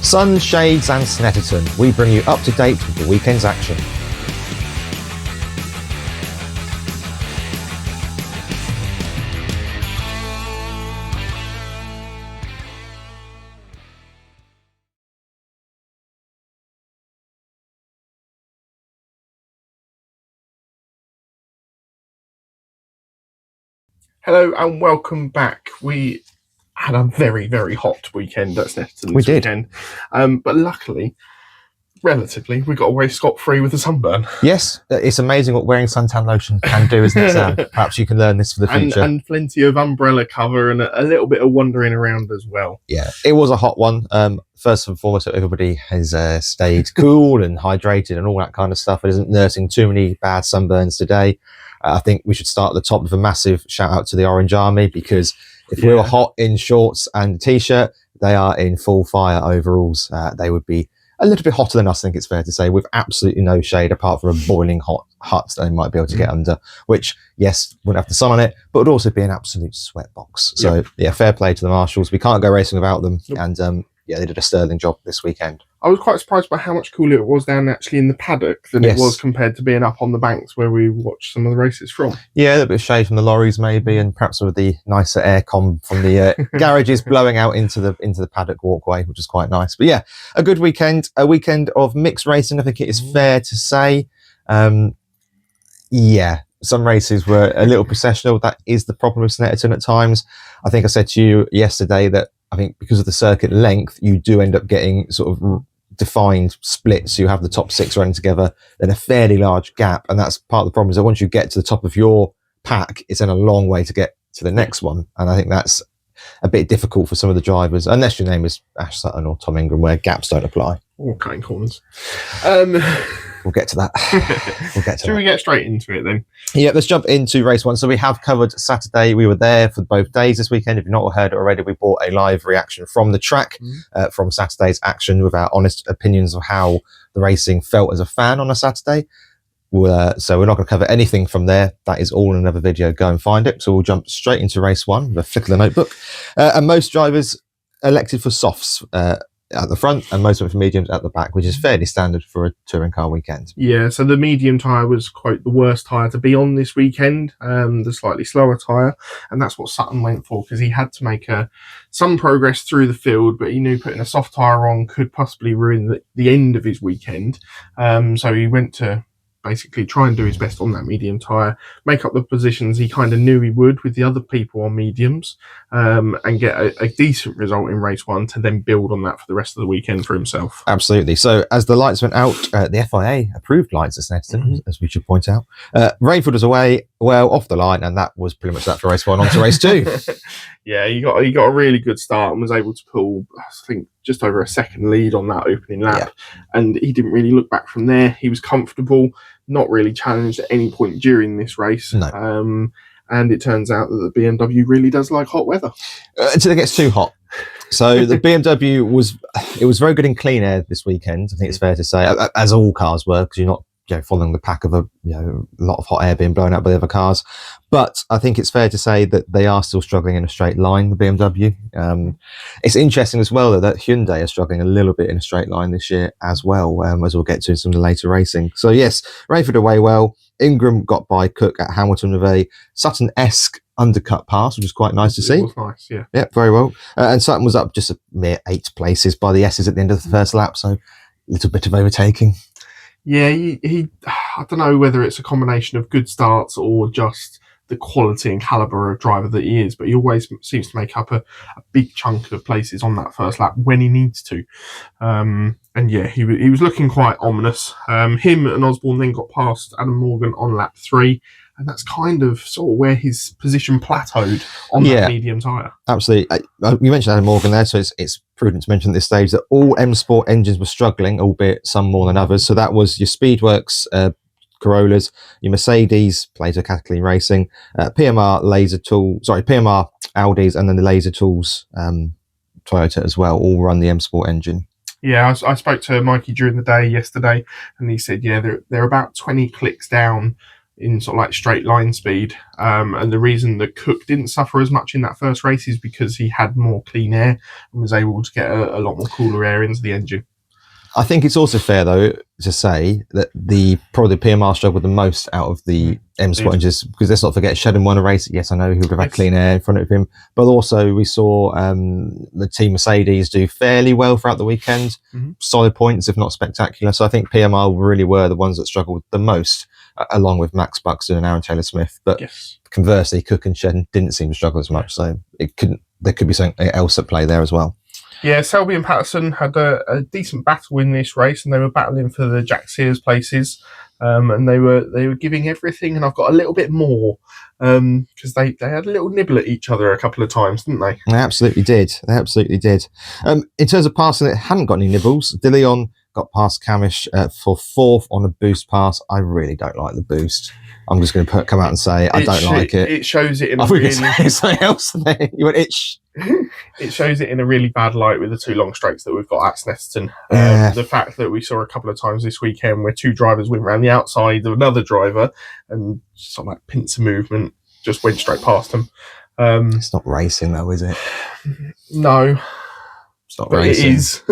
Sun, Shades and Snetterton, we bring you up to date with the weekend's action. Hello and welcome back. We had a very, very hot weekend at Snetterton this weekend. But luckily, relatively, we got away scot-free with a sunburn. Yes, it's amazing what wearing suntan lotion can do, isn't it, Sam? Perhaps you can learn this for the future. And plenty of umbrella cover and a little bit of wandering around as well. Yeah, it was a hot one. First and foremost, everybody has stayed cool and hydrated and all that kind of stuff. It isn't nursing too many bad sunburns today. I think we should start at the top with a massive shout out to the Orange Army, because if we were hot in shorts and t-shirt, they are in full fire overalls. They would be a little bit hotter than us, I think it's fair to say, with absolutely no shade apart from a boiling hot hut they might be able to get under, which, yes, wouldn't have the sun on it, but would also be an absolute sweat box. So, yeah, fair play to the Marshals. We can't go racing without them. And, yeah, they did a sterling job this weekend. I was quite surprised by how much cooler it was down actually in the paddock than it was compared to being up on the banks where we watched some of the races from. Yeah, a little bit of shade from the lorries maybe, and perhaps with the nicer aircon from the garages blowing out into the paddock walkway, which is quite nice. But yeah, a good weekend, a weekend of mixed racing, I think it is fair to say. Yeah, some races were a little processional. That is the problem with Snetterton at times. I think I said to you yesterday that I think because of the circuit length, you do end up getting sort of defined splits. You have the top six running together, then a fairly large gap. And that's part of the problem, is that once you get to the top of your pack, it's then a long way to get to the next one. And I think that's a bit difficult for some of the drivers, unless your name is Ash Sutton or Tom Ingram, where gaps don't apply. Or cutting corners. We'll get to that. Should we get straight into it then? Yeah, let's jump into race one. So we have covered Saturday. We were there for both days this weekend. If you've not heard it already, we brought a live reaction from the track from Saturday's action with our honest opinions of how the racing felt as a fan on a Saturday. So we're not going to cover anything from there. That is all in another video. Go and find it. So we'll jump straight into race one with a flick of the notebook. And most drivers elected for softs at the front and most of it for mediums at the back, which is fairly standard for a touring car weekend. Yeah, so the medium tyre was quite the worst tyre to be on this weekend, the slightly slower tyre, and that's what Sutton went for, because he had to make some progress through the field, but he knew putting a soft tyre on could possibly ruin the end of his weekend. So he went to basically try and do his best on that medium tyre, make up the positions he kind of knew he would with the other people on mediums, and get a decent result in race one to then build on that for the rest of the weekend for himself. Absolutely. So as the lights went out, the FIA approved lights at Snetterton, as we should point out. Rainford was away, well, off the line, and that was pretty much that for race one. On to race two. Yeah, he got a really good start and was able to pull, I think, just over a second lead on that opening lap. And he didn't really look back from there. He was comfortable, not really challenged at any point during this race. No. And it turns out that the BMW really does like hot weather. Until it gets too hot. So the BMW was very good in clean air this weekend, I think it's fair to say, as all cars were, because you're not following the pack of a lot of hot air being blown out by the other cars. But I think it's fair to say that they are still struggling in a straight line, the BMW. It's interesting as well that Hyundai are struggling a little bit in a straight line this year as well, as we'll get to in some of the later racing. So yes, Rayford away well. Ingram got by Cook at Hamilton with a Sutton-esque undercut pass, which was quite nice to see. It was nice, yeah. Yeah, very well. And Sutton was up just a mere 8 places by the S's at the end of the first lap, so a little bit of overtaking. Yeah, he I don't know whether it's a combination of good starts or just the quality and calibre of driver that he is, but he always seems to make up a big chunk of places on that first lap when he needs to. And yeah, he was looking quite ominous. Him and Osborne then got past Adam Morgan on lap 3, and that's kind of sort of where his position plateaued on that medium tyre. Absolutely. You mentioned Adam Morgan there, so it's prudent to mention at this stage that all M Sport engines were struggling, albeit some more than others. So that was your Speedworks Corollas, your Mercedes, Plato Catalan Racing, PMR Audis, and then the Laser Tools Toyota as well, all run the M Sport engine. Yeah, I spoke to Mikey during the day yesterday, and he said, they're about 20 clicks down in sort of like straight line speed. And the reason that Cook didn't suffer as much in that first race is because he had more clean air and was able to get a lot more cooler air into the engine. I think it's also fair, though, to say that probably the PMR struggled the most out of the M Sport engines, because let's not forget, Shedden won a race. Yes, I know he would have had clean air in front of him, but also we saw the team Mercedes do fairly well throughout the weekend, solid points, if not spectacular. So I think PMR really were the ones that struggled the most, along with Max Buxton and Aaron Taylor-Smith. But conversely, Cook and Shedden didn't seem to struggle as much, so there could be something else at play there as well. Yeah, Selby and Patterson had a decent battle in this race, and they were battling for the Jack Sears places, and they were giving everything. And I've got a little bit more because they had a little nibble at each other a couple of times, didn't they? They absolutely did. In terms of passing, it hadn't got any nibbles. De Leon got past Camish for 4th on a boost pass. I really don't like the boost. I'm just going to come out and say I don't like it. It shows it in I thought you were going to say something else there. You went itch. It shows it in a really bad light with the 2 long straights that we've got at Snetterton. The fact that we saw a couple of times this weekend where 2 drivers went around the outside of another driver and some like pincer movement just went straight past them. It's not racing though, is it? No. It's not racing. It is.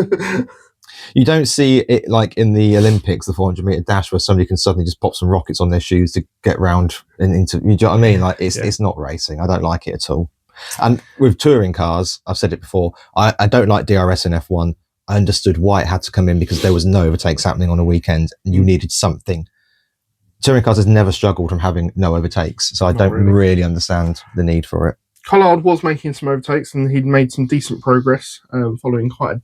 You don't see it like in the Olympics, the 400-meter dash, where somebody can suddenly just pop some rockets on their shoes to get round into. You know what I mean? Like it's not racing. I don't like it at all. And with touring cars, I've said it before, I don't like DRS in F1. I understood why it had to come in, because there was no overtakes happening on a weekend and you needed something. Touring cars has never struggled from having no overtakes, so I don't really understand the need for it. Collard was making some overtakes, and he'd made some decent progress following quite a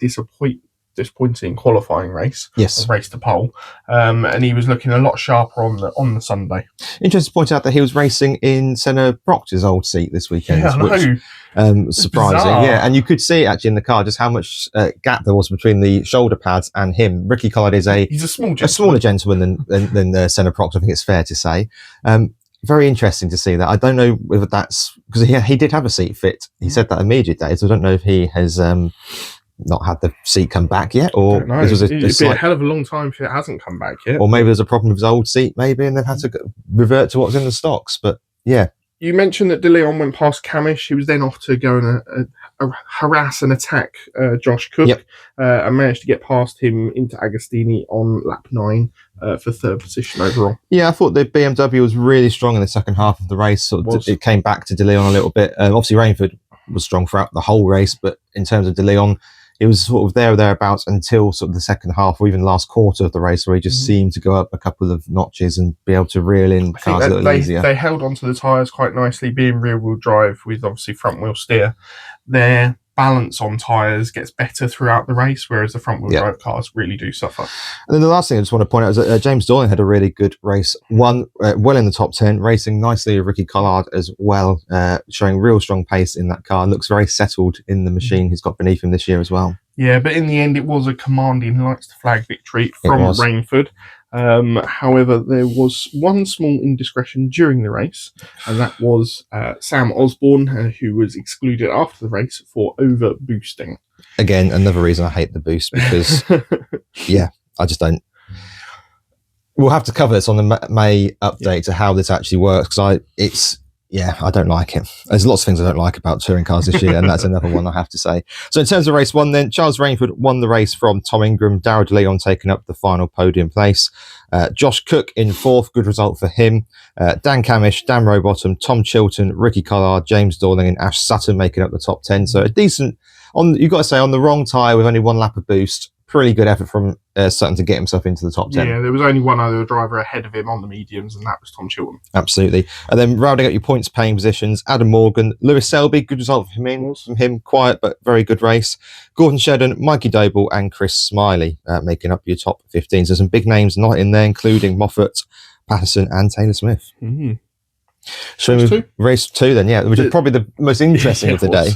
disappointing qualifying race. Yes, race to pole, and he was looking a lot sharper on the Sunday. Interesting to point out that he was racing in Senna Proctor's old seat this weekend. Yeah, I know. Which, surprising. Bizarre. Yeah, and you could see actually in the car just how much gap there was between the shoulder pads and him. Ricky Collard is he's a smaller gentleman than Senna Proctor. I think it's fair to say. Very interesting to see that. I don't know whether that's because he did have a seat fit. He said that immediately, so I don't know if he has not had the seat come back yet, or this was it'd be a hell of a long time if it hasn't come back yet. Or maybe there's a problem with his old seat, maybe, and they've had to revert to what's in the stocks. But yeah. You mentioned that De Leon went past Camish. He was then off to go and harass and attack Josh Cook, and managed to get past him into Agostini on lap 9 for 3rd position overall. Yeah, I thought the BMW was really strong in the second half of the race. It came back to De Leon a little bit. Obviously, Rainford was strong throughout the whole race, but in terms of De Leon, it was sort of there or thereabouts until sort of the second half or even last quarter of the race, where he just seemed to go up a couple of notches and be able to reel in cars a little easier. They held onto the tyres quite nicely, being rear-wheel drive with obviously front-wheel steer. Their balance on tyres gets better throughout the race, whereas the front-wheel drive cars really do suffer. And then the last thing I just want to point out is that James Dorling had a really good race, won well in the top 10, racing nicely with Ricky Collard as well, showing real strong pace in that car. Looks very settled in the machine he's got beneath him this year as well. Yeah, but in the end, it was a commanding lights to flag victory from Rainford. However, there was one small indiscretion during the race, and that was Sam Osborne, who was excluded after the race for over boosting. Again, another reason I hate the boost, because I just don't. We'll have to cover this on the May update to how this actually works, because I don't like it. There's lots of things I don't like about touring cars this year, and that's another one I have to say. So in terms of race 1 then, Charles Rainford won the race from Tom Ingram, Darryl De Leon taking up the final podium place. Josh Cook in 4th, good result for him. Dan Camish, Dan Rowbottom, Tom Chilton, Ricky Collard, James Dorling and Ash Sutton making up the top 10. So a decent, you've got to say, on the wrong tyre with only 1 lap of boost, pretty good effort from Sutton to get himself into the top 10. Yeah, there was only one other driver ahead of him on the mediums, and that was Tom Chilton. Absolutely. And then rounding out your points paying positions, Adam Morgan, Lewis Selby, good result from him, quiet but very good race. Gordon Shedden, Mikey Doble and Chris Smiley making up your top 15. So some big names not in there, including Moffat, Patterson and Taylor-Smith. So we move race 2 then, which is probably the most interesting of the day.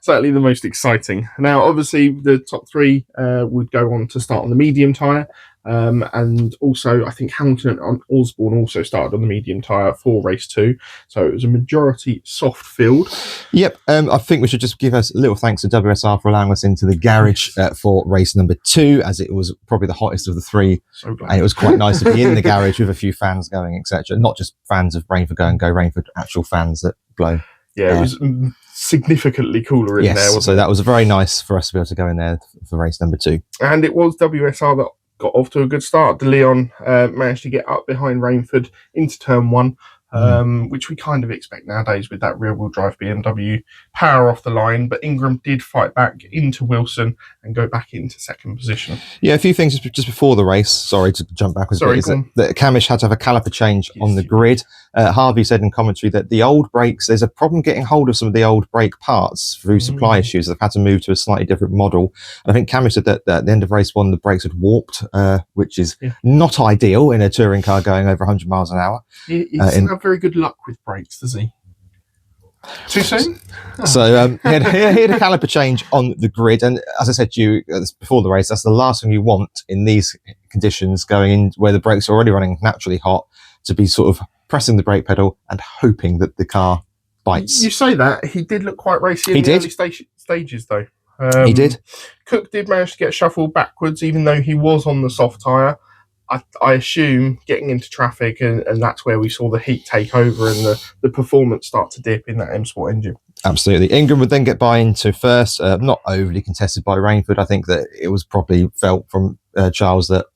Certainly the most exciting. Now, obviously, the top 3 would go on to start on the medium tyre. And also, I think Hamilton and Osborne also started on the medium tyre for race 2. So it was a majority soft field. Yep. I think we should just give us a little thanks to WSR for allowing us into the garage for race number 2, as it was probably the hottest of the 3. So glad. And it was quite nice to be in the garage with a few fans going, etc. Not just fans of Rainford Go and Go Rainford, actual fans that blow. Yeah, it was significantly cooler in there, wasn't so it? that was very nice for us to be able to go in there for race number 2. And it was WSR that got off to a good start. De Leon managed to get up behind Rainford into turn 1, which we kind of expect nowadays with that rear-wheel drive BMW power off the line. But Ingram did fight back into Wilson and go back into second position. Yeah, a few things just before the race. Sorry to jump backwards. Sorry, that Camish had to have a caliper change on the grid. Harvey said in commentary that the old brakes, there's a problem getting hold of some of the old brake parts through supply issues. They've had to move to a slightly different model. And I think Camish said that at the end of race 1, the brakes had warped, which is not ideal in a touring car going over 100 miles an hour. He doesn't have very good luck with brakes, does he? Too soon? So he had a caliper change on the grid, and as I said to you before the race, that's the last thing you want in these conditions, going in where the brakes are already running naturally hot, to be sort of pressing the brake pedal and hoping that the car bites. You say that, he did look quite racy in the early stages though. He did. Cook did manage to get shuffled backwards, even though he was on the soft tyre. I assume getting into traffic, and that's where we saw the heat take over and the performance start to dip in that M Sport engine. Absolutely. Ingram would then get by into first, not overly contested by Rainford. I think that it was probably felt from Charles that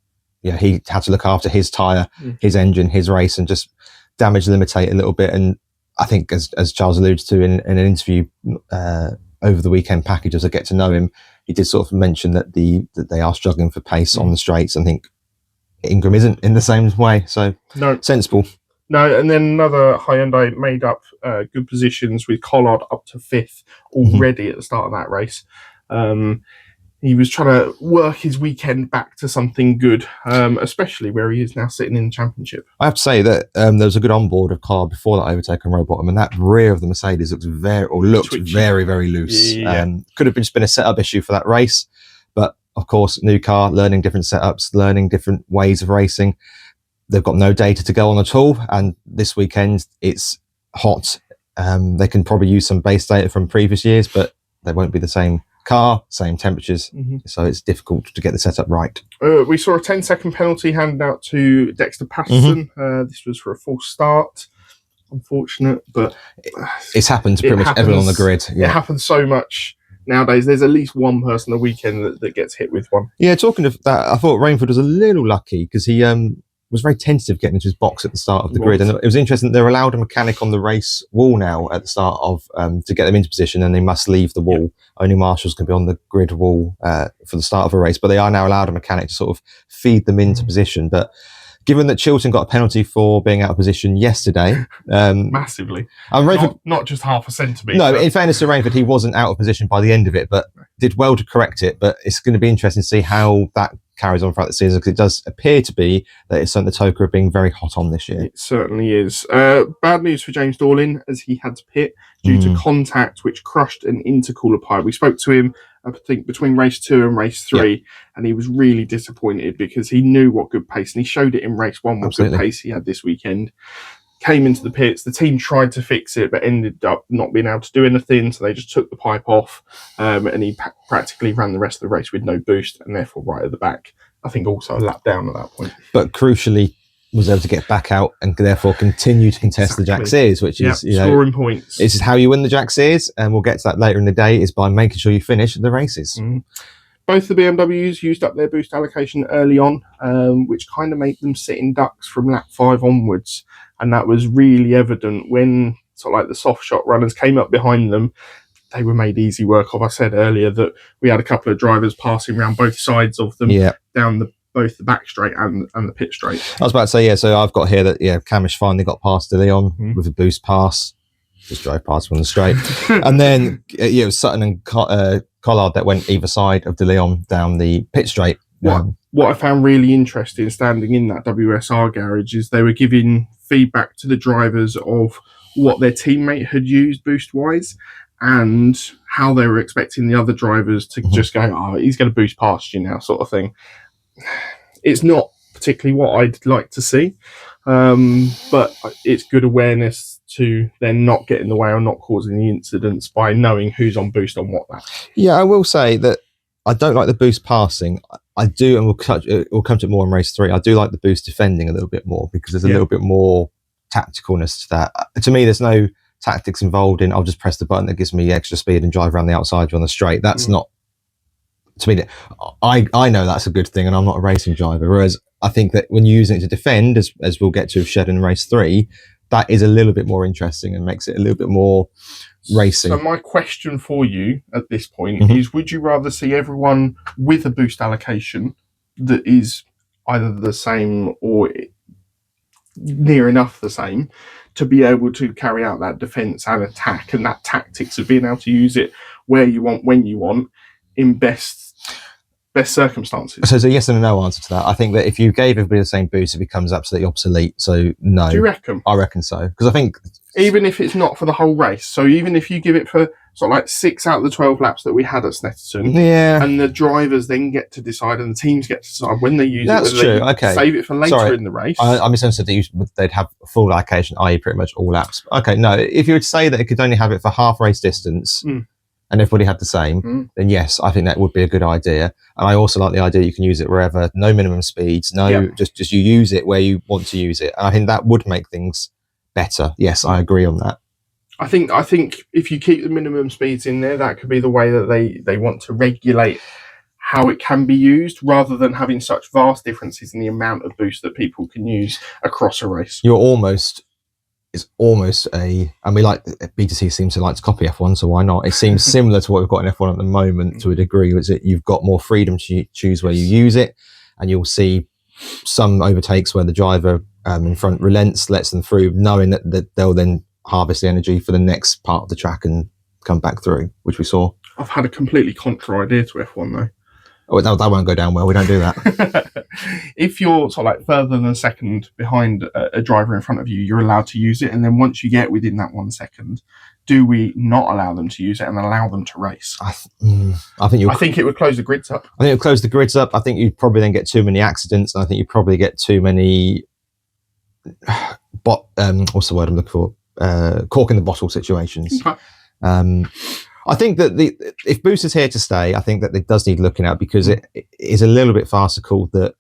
he had to look after his tyre, his engine, his race, and just damage limitate a little bit. And I think, as Charles alluded to in an interview over the weekend package, as I get to know him, he did sort of mention that they are struggling for pace on the straights. I think Ingram isn't in the same way, so no, sensible. No, and then another Hyundai made up good positions with Collard up to 5th already at the start of that race. He was trying to work his weekend back to something good, especially where he is now sitting in the championship. I have to say that there was a good onboard of Collard before that overtake on road bottom, and that rear of the Mercedes looked very, very loose. Yeah. Could have just been a setup issue for that race, but of course, new car, learning different setups, learning different ways of racing. They've got no data to go on at all, and this weekend it's hot. They can probably use some base data from previous years, but they won't be the same car, same temperatures, so it's difficult to get the setup right. We saw a 10-second penalty handed out to Dexter Patterson. This was for a false start. Unfortunate, but it's happened to pretty much everyone on the grid. It happens so much nowadays. There's at least one person a weekend that gets hit with one. Yeah, talking of that, I thought Rainford was a little lucky because he was very tentative getting into his box at the start of the grid, and it was interesting that they're allowed a mechanic on the race wall now at the start of to get them into position, and they must leave the wall. Only marshals can be on the grid wall for the start of a race, but they are now allowed a mechanic to sort of feed them into position. But given that Chilton got a penalty for being out of position yesterday, massively, Rainford, not just half a centimetre. No, in fairness to Rainford, he wasn't out of position by the end of it, but did well to correct it. But it's going to be interesting to see how that carries on throughout the season, because it does appear to be that it's something the Toka are being very hot on this year. It certainly is. Bad news for James Dorlin, as he had to pit due to contact which crushed an intercooler pipe. We spoke to him, I think, between race 2 and race 3, and he was really disappointed because he knew what good pace, and he showed it in race 1 what good pace he had this weekend. Came into the pits, the team tried to fix it, but ended up not being able to do anything, so they just took the pipe off, and he practically ran the rest of the race with no boost, and therefore right at the back. I think also a lap down at that point. But crucially, was able to get back out and therefore continue to contest the Jack Sears, which is scoring points. This is how you win the Jack Sears, and we'll get to that later in the day, is by making sure you finish the races. Both the BMWs used up their boost allocation early on, which kind of made them sit in ducks from lap 5 onwards. And that was really evident when sort of like the soft shot runners came up behind them. They were made easy work of. I said earlier that we had a couple of drivers passing around both sides of them down both the back straight and the pit straight. I was about to say, so I've got here that, Camish finally got past De Leon with a boost pass. Just drove past him on the straight. And then, it was Sutton and Collard that went either side of De Leon down the pit straight. What I found really interesting standing in that WSR garage is they were giving feedback to the drivers of what their teammate had used boost-wise and how they were expecting the other drivers to just go, he's going to boost past you now, sort of thing. It's not particularly what I'd like to see, but it's good awareness to then not get in the way or not causing the incidents by knowing who's on boost on what lap. Yeah, I will say that I don't like the boost passing. I do, and we'll come to it more in race 3. I do like the boost defending a little bit more because there's a little bit more tacticalness to that. To me, there's no tactics involved in I'll just press the button that gives me extra speed and drive around the outside on the straight. That's not, to me, I know that's a good thing, and I'm not a racing driver. Whereas I think that when you're using it to defend, as we'll get to Shed in race 3, that is a little bit more interesting and makes it a little bit more racing. So my question for you at this point is, would you rather see everyone with a boost allocation that is either the same or near enough the same to be able to carry out that defense and attack and that tactics of being able to use it where you want, when you want, in best circumstances? So it's a yes and a no answer to that. I think that if you gave everybody the same boost, it becomes absolutely obsolete. So no. Do you reckon? I reckon so. Because I think... Even if it's not for the whole race. So even if you give it for sort of like 6 out of the 12 laps that we had at Snetterton, and the drivers then get to decide and the teams get to decide when they use That's it. True. Okay. Save it for later in the race. I misunderstood that they'd have a full allocation, i.e. pretty much all laps. Okay, no. If you would say that it could only have it for half race distance and everybody had the same, then yes, I think that would be a good idea. And I also like the idea you can use it wherever, no minimum speeds, just you use it where you want to use it. And I think that would make things better. Yes, I agree on that. I think if you keep the minimum speeds in there, that could be the way that they want to regulate how it can be used, rather than having such vast differences in the amount of boost that people can use across a race. It's almost a, and we like, Btcc seems to like to copy F1, so why not? It seems similar to what we've got in F1 at the moment to a degree, is that you've got more freedom to choose where you use it, and you'll see some overtakes where the driver in front relents, lets them through, knowing that they'll then harvest the energy for the next part of the track and come back through, which we saw. I've had a completely contra idea to F1 though. Oh, that won't go down well. We don't do that. If you're sort of like further than a second behind a driver in front of you, you're allowed to use it. And then once you get within that 1 second, do we not allow them to use it and allow them to race? I think it would close the grids up. I think it would close the grids up. I think you'd probably then get too many accidents. And I think you'd probably get too many, what's the word I'm looking for? Cork in the bottle situations. Okay. I think that if Boost is here to stay, I think that it does need looking at, because it is a little bit farcical that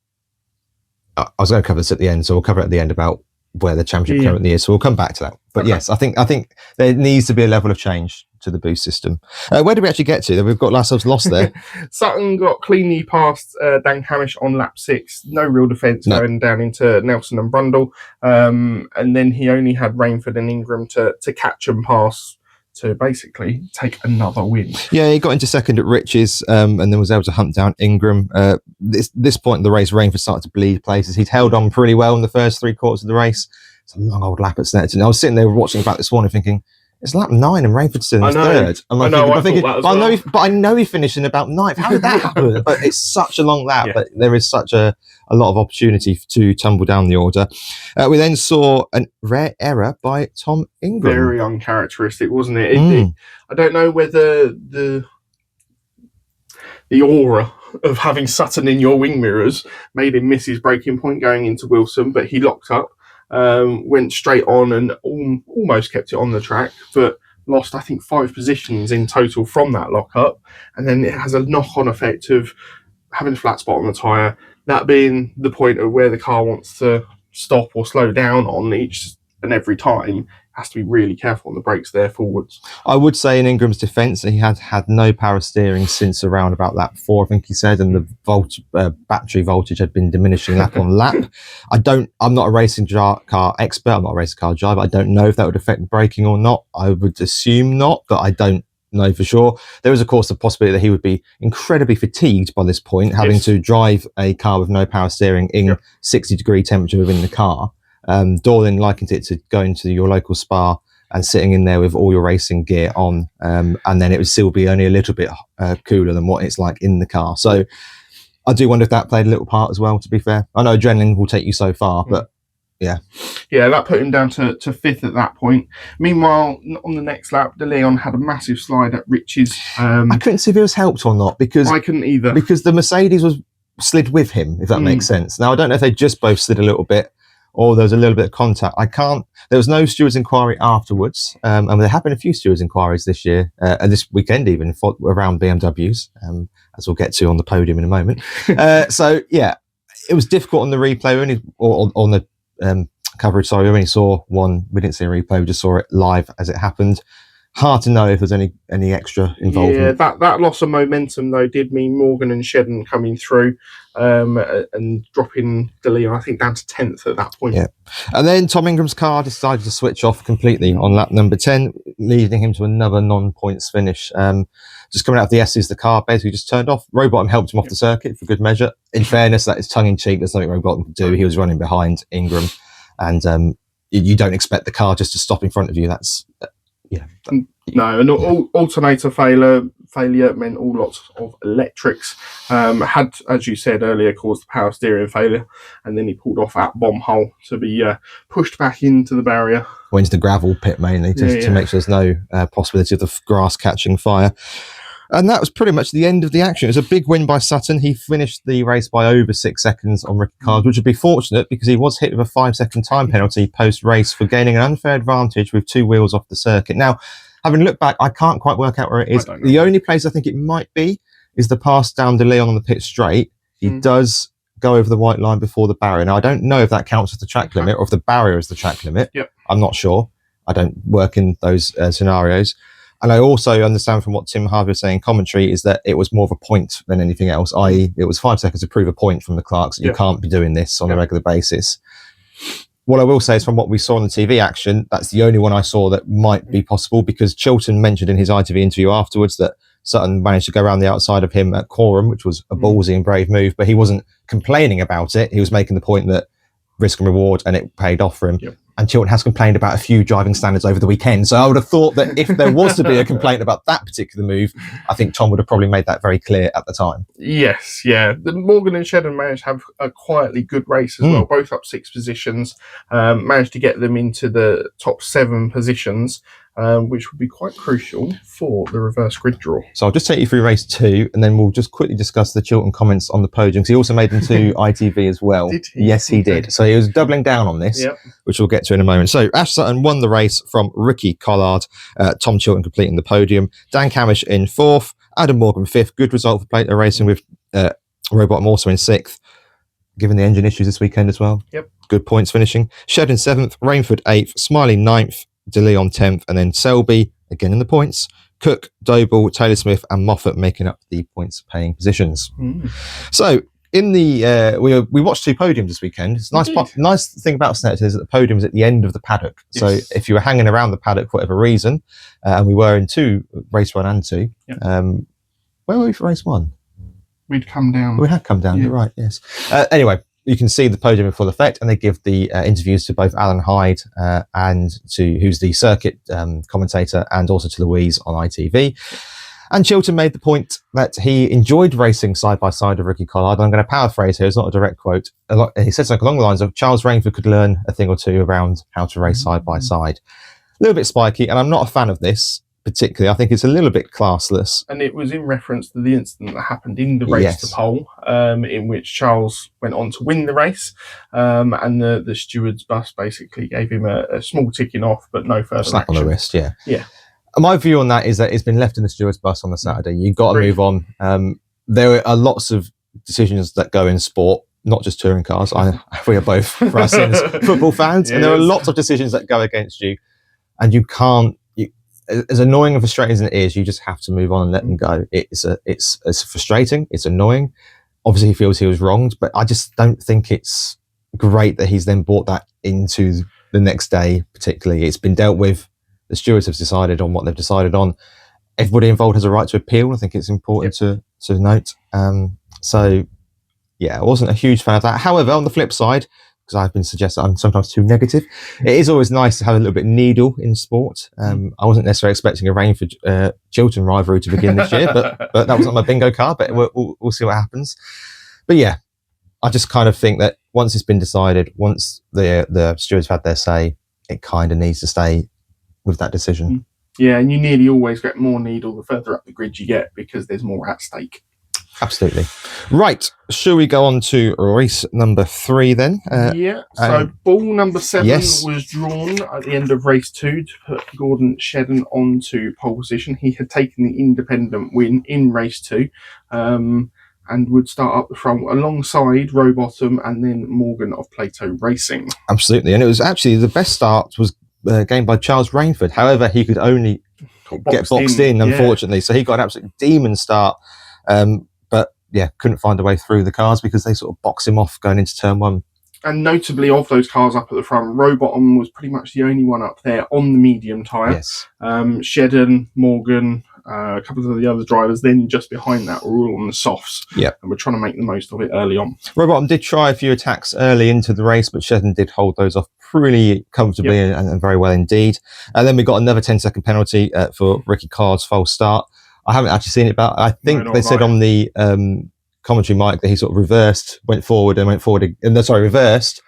I was going to cover this at the end, so we'll cover it at the end about where the championship currently is. So we'll come back to that. But yes, I think there needs to be a level of change to the Boost system. Where did we actually get to? We've got ourselves lost there. Sutton got cleanly past Dan Hamish on lap 6. No real defence going down into Nelson and Brundle. And then he only had Rainford and Ingram to catch and pass to basically take another win. Yeah, he got into second at Riches and then was able to hunt down Ingram. This point in the race, Rainford started to bleed places. He'd held on pretty well in the first 3 quarters of the race. It's a long old lap at Snetterton. I was sitting there watching back this morning thinking, it's lap 9 and Rainford's still in third. I know he finished in about 9th. How did that happen? But it's such a long lap, but there is such a lot of opportunity to tumble down the order. We then saw a rare error by Tom Ingram. Very uncharacteristic, wasn't it? I don't know whether the aura of having Sutton in your wing mirrors made him miss his breaking point going into Wilson, but he locked up. Went straight on and almost kept it on the track, but lost, I think, 5 positions in total from that lock-up. And then it has a knock-on effect of having a flat spot on the tyre, that being the point of where the car wants to stop or slow down on each and every time. Has to be really careful on the brakes there forwards. I would say in Ingram's defence, he had no power steering since around about lap 4, I think he said, and the battery voltage had been diminishing lap on lap. I'm not a racing car expert, I'm not a racing car driver. I don't know if that would affect the braking or not. I would assume not, but I don't know for sure. There is, of course, the possibility that he would be incredibly fatigued by this point, having to drive a car with no power steering in 60-degree temperature within the car. Dorlin likened it to going to your local spa and sitting in there with all your racing gear on, and then it would still be only a little bit cooler than what it's like in the car. So I do wonder if that played a little part as well, to be fair. I know adrenaline will take you so far, but yeah, that put him down to 5th at that point. Meanwhile, on the next lap, De Leon had a massive slide at Riches. I couldn't see if it was helped or not, because I couldn't either, because the Mercedes was slid with him, if that makes sense. Now, I don't know if they just both slid a little bit or there was a little bit of contact. There was no stewards inquiry afterwards. And there have been a few stewards inquiries this year, and this weekend even, around BMWs, as we'll get to on the podium in a moment. So, yeah, it was difficult on the replay, or on the coverage. Sorry, we only saw one. We didn't see a replay. We just saw it live as it happened. Hard to know if there's any extra involvement. Yeah, that loss of momentum though did mean Morgan and Shedden coming through and dropping De Leon, I think, down to 10th at that point. Yeah, and then Tom Ingram's car decided to switch off completely on lap number 10, leading him to another non-points finish. Just coming out of the S's, the car basically just turned off. Rowbottom helped him off the circuit for good measure. In fairness, that is tongue-in-cheek. There's nothing Rowbottom could do. He was running behind Ingram, and you don't expect the car just to stop in front of you. That's No, and alternator failure meant all lots of electrics. Had, as you said earlier, caused the power steering failure, and then he pulled off at bomb hole to be pushed back into the barrier. Went into the gravel pit mainly to make sure there's no possibility of the grass catching fire. And that was pretty much the end of the action. It was a big win by Sutton. He finished the race by over 6 seconds on Ricky Collard, which would be fortunate because he was hit with a 5-second time penalty post-race for gaining an unfair advantage with 2 wheels off the circuit. Now, having looked back, I can't quite work out where it is. The only place I think it might be is the pass down De Leon on the pit straight. He does go over the white line before the barrier. Now, I don't know if that counts as the track limit or if the barrier is the track limit. Yep. I'm not sure. I don't work in those scenarios. And I also understand from what Tim Harvey was saying in commentary is that it was more of a point than anything else, i.e. it was 5 seconds to prove a point from the clerks. You can't be doing this on a regular basis. What I will say is from what we saw on the TV action, that's the only one I saw that might be possible, because Chilton mentioned in his ITV interview afterwards that Sutton managed to go around the outside of him at Coram, which was a ballsy and brave move, but he wasn't complaining about it. He was making the point that risk and reward, and it paid off for him. Yep. And Chilton has complained about a few driving standards over the weekend. So I would have thought that if there was to be a complaint about that particular move, I think Tom would have probably made that very clear at the time. Yes, yeah. The Morgan and Shedden managed to have a quietly good race as well, both up 6 positions, managed to get them into the top 7 positions, which would be quite crucial for the reverse grid draw. So I'll just take you through race 2, and then we'll just quickly discuss the Chilton comments on the podium, because he also made them to ITV as well. Did he? Yes, he did. So he was doubling down on this, which we'll get to in a moment. So Ash Sutton won the race from Ricky Collard, Tom Chilton completing the podium, Dan Camish in 4th, Adam Morgan 5th. Good result for Plato Racing, with Rowbottom also in 6th, given the engine issues this weekend as well. Yep. Good points finishing. Shedden 7th, Rainford 8th, Smiley 9th, De Leon 10th, and then Selby again in the points. Cook, Doble, Taylor Smith and Moffat making up the points paying positions. So in the we watched 2 podiums this weekend. It's nice thing about Snetterton is that the podium is at the end of the paddock. So if you were hanging around the paddock for whatever reason, and we were in 2, race 1 and 2. Where were we for race 1? We'd come down. We had come down. You're right. Yes. Anyway, you can see the podium in full effect, and they give the interviews to both Alan Hyde and to who's the circuit commentator, and also to Louise on ITV. And Chilton made the point that he enjoyed racing side by side with Ricky Collard. I'm going to paraphrase here; it's not a direct quote. He said something along the lines of Charles Rainford could learn a thing or two around how to race side by side. A little bit spiky, and I'm not a fan of this particularly. I think it's a little bit classless. And it was in reference to the incident that happened in the race to pole, in which Charles went on to win the race, and the steward's bus basically gave him a small ticking off, but no further slap action. On the wrist. Yeah. And my view on that is that it's been left in the steward's bus on the Saturday. You've got to move on. There are lots of decisions that go in sport, not just touring cars. We are both, for us, football fans, and there are lots of decisions that go against you, and you can't. As annoying and frustrating as it is, you just have to move on and let them go. It's frustrating. It's annoying. Obviously, he feels he was wronged, but I just don't think it's great that he's then brought that into the next day. Particularly, it's been dealt with. The stewards have decided on what they've decided on. Everybody involved has a right to appeal. I think it's important to note. So, yeah, I wasn't a huge fan of that. However, on the flip side, because I've been suggested I'm sometimes too negative, it is always nice to have a little bit needle in sport. I wasn't necessarily expecting a Rainford Chilton rivalry to begin this year, but that was on my bingo card. But we'll see what happens. But yeah, I just kind of think that once it's been decided, once the stewards have had their say, it kind of needs to stay with that decision. Yeah, and you nearly always get more needle the further up the grid you get, because there's more at stake. Absolutely. Right. Shall we go on to race number 3 then? So ball number 7 yes. was drawn at the end of race 2 to put Gordon Shedden onto pole position. He had taken the independent win in race 2. And would start up the front alongside Rowbottom and then Morgan of Plato Racing. Absolutely. And it was actually the best start was gained by Charles Rainford. However, he could only get boxed in, unfortunately. So he got an absolute demon start. But yeah, couldn't find a way through the cars because they sort of boxed him off going into turn 1. And notably, of those cars up at the front, Rowbottom was pretty much the only one up there on the medium tyre. Yes. Shedden, Morgan, a couple of the other drivers then just behind that were all on the softs. Yep. And we're trying to make the most of it early on. Rowbottom did try a few attacks early into the race, but Shedden did hold those off pretty comfortably and very well indeed. And then we got another 10-second penalty for Ricky Card's false start. I haven't actually seen it, but I think they said on the commentary mic that he sort of reversed, went forward, reversed,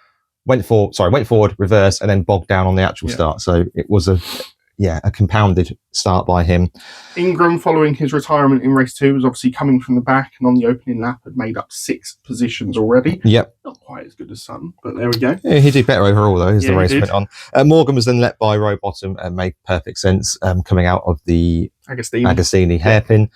went forward, reversed, and then bogged down on the actual start. So it was a compounded start by him. Ingram, following his retirement in race 2, was obviously coming from the back and on the opening lap had made up 6 positions already. Yep. Not quite as good as Sutton, but there we go. Yeah, he did better overall though as the race went on. Morgan was then let by Rowbottom and made perfect sense coming out of the Agostini hairpin.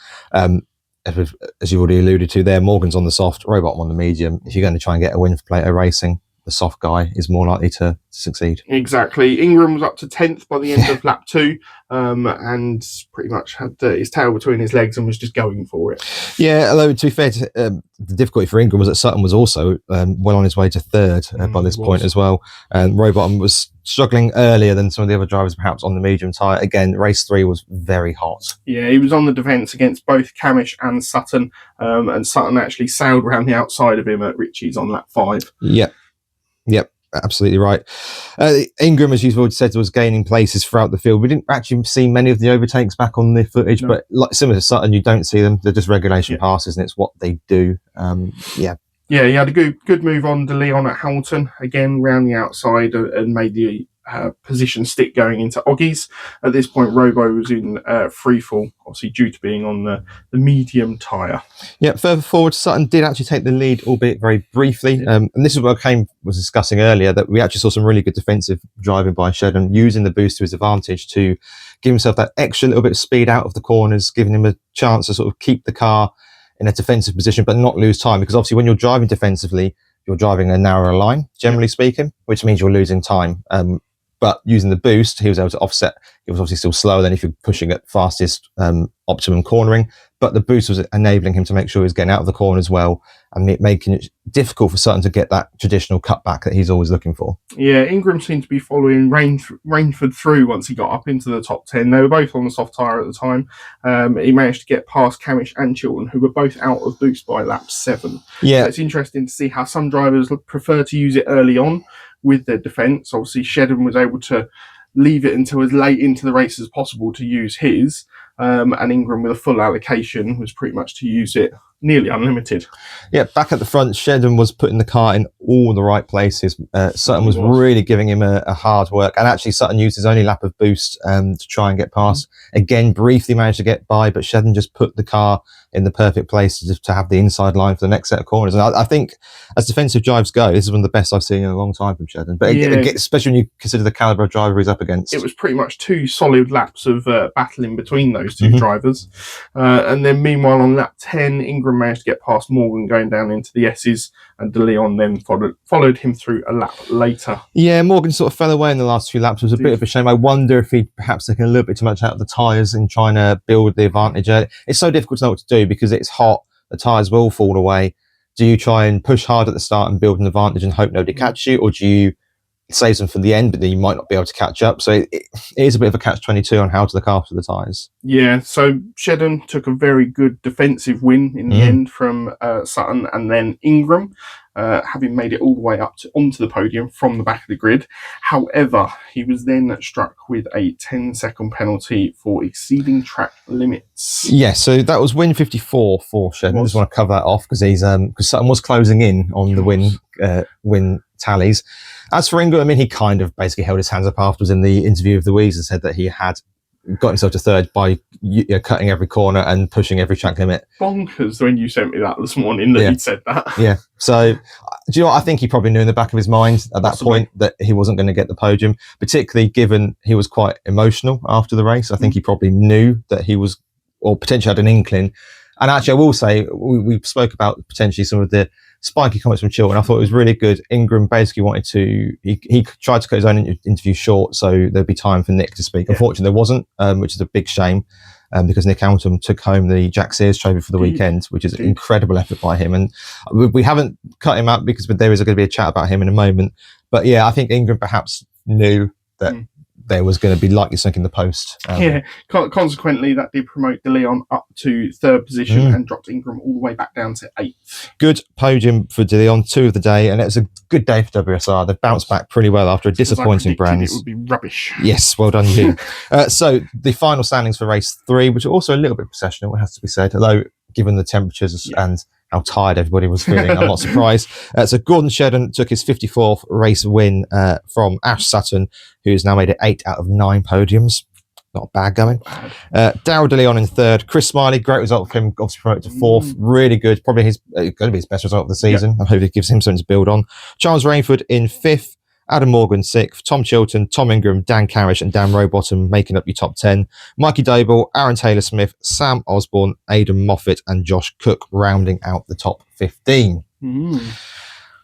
As you already alluded to there, Morgan's on the soft, Rowbottom on the medium. If you're going to try and get a win for Plato Racing, the soft guy is more likely to succeed. Exactly. Ingram was up to 10th by the end of lap 2 and pretty much had his tail between his legs and was just going for it. Yeah, although to be fair, the difficulty for Ingram was that Sutton was also well on his way to 3rd by this point as well. And Rowbottom was struggling earlier than some of the other drivers perhaps on the medium tyre. Again, race 3 was very hot. Yeah, he was on the defence against both Camish and Sutton, and Sutton actually sailed around the outside of him at Ritchie's on lap 5. Yep, absolutely right. Ingram, as you've already said, was gaining places throughout the field. We didn't actually see many of the overtakes back on the footage, but like similar to Sutton, you don't see them. They're just regulation passes, and it's what they do. Yeah, he had a good move on De Leon at Hamilton, again round the outside and made the position stick going into Oggies. At this point, Robo was in free fall, obviously due to being on the medium tyre. Yeah, further forward, Sutton did actually take the lead, albeit very briefly. And this is what I was discussing earlier, that we actually saw some really good defensive driving by Shedden, using the boost to his advantage to give himself that extra little bit of speed out of the corners, giving him a chance to sort of keep the car in a defensive position, but not lose time. Because obviously when you're driving defensively, you're driving a narrower line, generally speaking, which means you're losing time. But using the boost, he was able to offset. He was obviously still slower than if you're pushing at fastest optimum cornering. But the boost was enabling him to make sure he was getting out of the corners well and making it difficult for Sutton to get that traditional cutback that he's always looking for. Yeah, Ingram seemed to be following Rainford through once he got up into the top 10. They were both on the soft tyre at the time. He managed to get past Camish and Chilton, who were both out of boost by lap 7. Yeah, so it's interesting to see how some drivers prefer to use it early on with their defence. Obviously, Shedden was able to leave it until as late into the race as possible to use his, and Ingram with a full allocation was pretty much to use it nearly unlimited. Yeah, back at the front, Shedden was putting the car in all the right places. Sutton was really giving him a hard work, and actually Sutton used his only lap of boost to try and get past. Again, briefly managed to get by, but Shedden just put the car in the perfect place to have the inside line for the next set of corners. And I think as defensive drives go, this is one of the best I've seen in a long time from Shedden. But especially when you consider the calibre of driver he's up against. It was pretty much 2 solid laps of battling between those 2 drivers. And then meanwhile on lap 10, Ingram managed to get past Morgan going down into the S's, and De Leon then followed him through a lap later. Yeah, Morgan sort of fell away in the last few laps. It was a bit of a shame. I wonder if he'd perhaps taken a little bit too much out of the tyres in trying to build the advantage. It's so difficult to know what to do because it's hot, the tyres will fall away. Do you try and push hard at the start and build an advantage and hope nobody catches you, or do you save them for the end, but then you might not be able to catch up? So it is a bit of a catch-22 on how to look after the tyres. Yeah, so Shedden took a very good defensive win in the end from Sutton, and then Ingram, having made it all the way up onto the podium from the back of the grid. However, he was then struck with a 10-second penalty for exceeding track limits. Yeah, so that was win 54 for Shedden. I just want to cover that off because Sutton was closing in on the win tallies. As for Ingram, I mean, he kind of basically held his hands up afterwards in the interview of the Weeks and said that he had got himself to third by cutting every corner and pushing every track limit. Bonkers when you sent me that this morning that he'd said that. Yeah. So, do you know what? I think he probably knew in the back of his mind at that point that he wasn't going to get the podium, particularly given he was quite emotional after the race. I think he probably knew that he was, or potentially had an inkling. And actually, I will say, we spoke about potentially some of the spiky comments from Chilton. I thought it was really good. Ingram basically wanted to, he tried to cut his own interview short so there'd be time for Nick to speak. Yeah. Unfortunately, there wasn't, which is a big shame, because Nick Hamilton took home the Jack Sears trophy for the weekend, which is an incredible effort by him. And we haven't cut him out because there is going to be a chat about him in a moment. But yeah, I think Ingram perhaps knew that there was going to be likely something in the post. Consequently, that did promote De Leon up to third position and dropped Ingram all the way back down to 8th. Good podium for De Leon, 2 of the day, and it was a good day for WSR. They've bounced back pretty well after a disappointing brand. It would be rubbish. Yes, well done you. So the final standings for race 3, which are also a little bit processional, it has to be said, although given the temperatures and how tired everybody was feeling, I'm not surprised. So Gordon Shedden took his 54th race win from Ash Sutton, who's now made it 8 out of 9 podiums. Not bad going. Daryl De Leon in 3rd. Chris Smiley, great result for him, obviously promoted to 4th. Really good. Probably going to be his best result of the season. I hope it gives him something to build on. Charles Rainford in 5th. Adam Morgan 6th, Tom Chilton, Tom Ingram, Dan Carrish and Dan Rowbottom making up your top 10. Mikey Dable, Aaron Taylor-Smith, Sam Osborne, Aidan Moffat and Josh Cook rounding out the top 15.